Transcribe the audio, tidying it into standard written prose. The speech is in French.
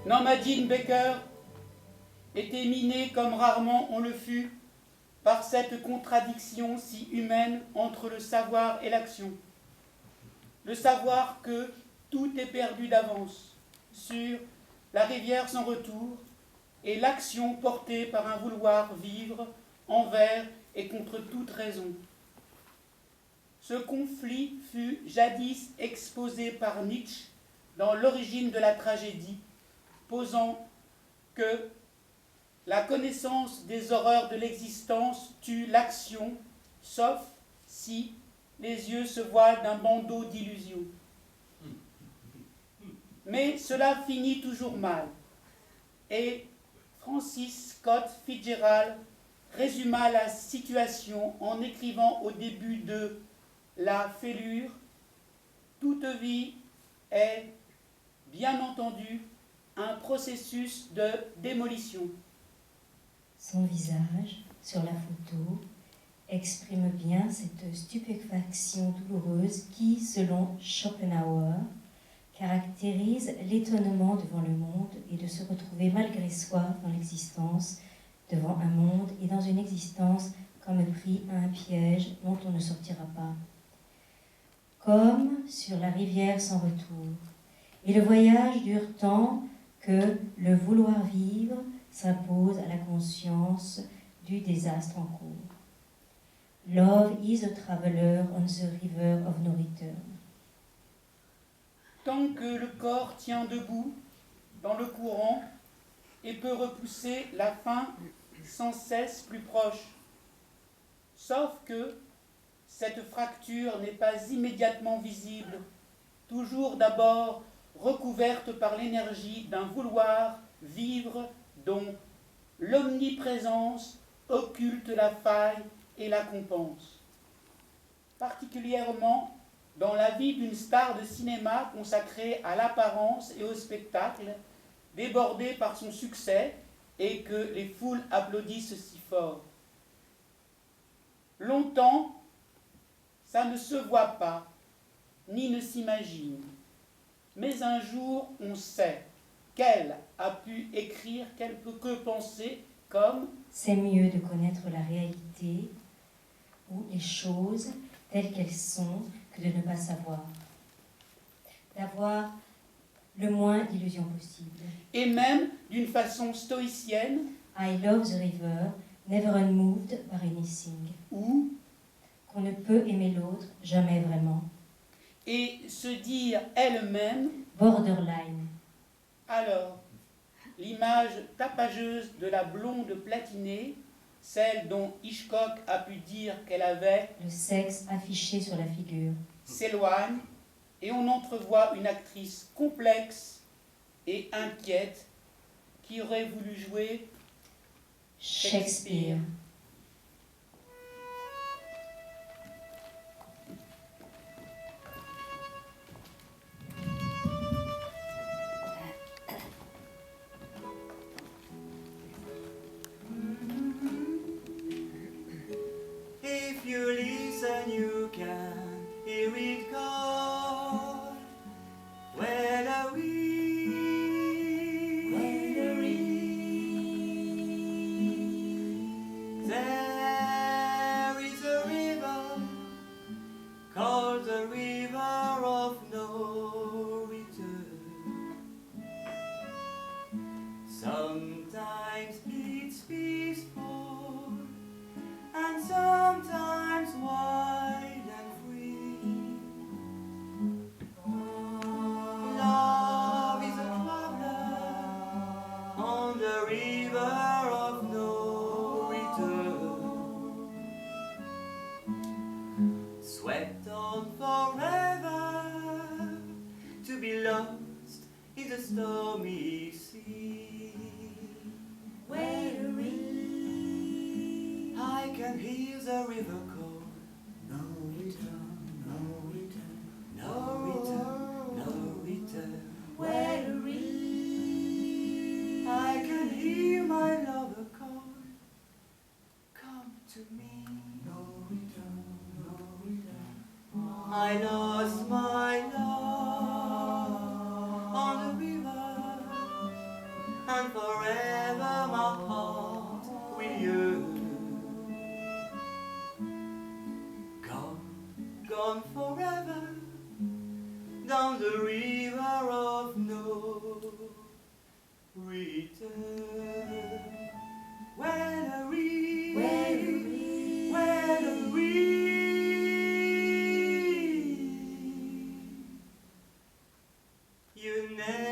Norma Jean Baker était minée comme rarement on le fut par cette contradiction si humaine entre le savoir et l'action. Le savoir que tout est perdu d'avance sur la rivière sans retour et l'action portée par un vouloir vivre envers et contre toute raison. Ce conflit fut jadis exposé par Nietzsche dans L'origine de la tragédie, posant que la connaissance des horreurs de l'existence tue l'action, sauf si les yeux se voilent d'un bandeau d'illusions. Mais cela finit toujours mal, et Francis Scott Fitzgerald résuma la situation en écrivant au début de La Fêlure : toute vie est, bien entendu, un processus de démolition. Son visage, sur la photo, exprime bien cette stupéfaction douloureuse qui, selon Schopenhauer, caractérise l'étonnement devant le monde et de se retrouver malgré soi dans l'existence, devant un monde et dans une existence comme pris à un piège dont on ne sortira pas. Comme sur la rivière sans retour. Et le voyage dure tant que le vouloir vivre s'impose à la conscience du désastre en cours. Love is a traveler on the river of no return. Tant que le corps tient debout dans le courant et peut repousser la fin sans cesse plus proche. Sauf que cette fracture n'est pas immédiatement visible, toujours d'abord recouverte par l'énergie d'un vouloir vivre dont l'omniprésence occulte la faille et la compense. Particulièrement dans la vie d'une star de cinéma consacrée à l'apparence et au spectacle, débordée par son succès et que les foules applaudissent si fort. Longtemps, ça ne se voit pas, ni ne s'imagine. Mais un jour, on sait qu'elle a pu écrire quelque que penser comme « C'est mieux de connaître la réalité ou les choses telles qu'elles sont que de ne pas savoir. D'avoir le moins d'illusions possible. » Et même d'une façon stoïcienne. I love the river, never unmoved by anything. Ou qu'on ne peut aimer l'autre jamais vraiment. Et se dire elle-même borderline. Alors, l'image tapageuse de la blonde platinée, celle dont Hitchcock a pu dire qu'elle avait le sexe affiché sur la figure, s'éloigne et on entrevoit une actrice complexe et inquiète qui aurait voulu jouer Shakespeare. If you listen, you can hear it call. Where are we? There is a river called the river of no return. Sometimes it's peaceful, and sometimes wild and free. Love is a traveler on the river of no return, swept on forever to be lost in the stormy sea. I can hear the river call. No return, no return, no return, no return. I can hear my lover call. Come to me. No return, no return. I lost my love on the river gone forever, my heart with you. Gone forever, down the river of no return. When a you never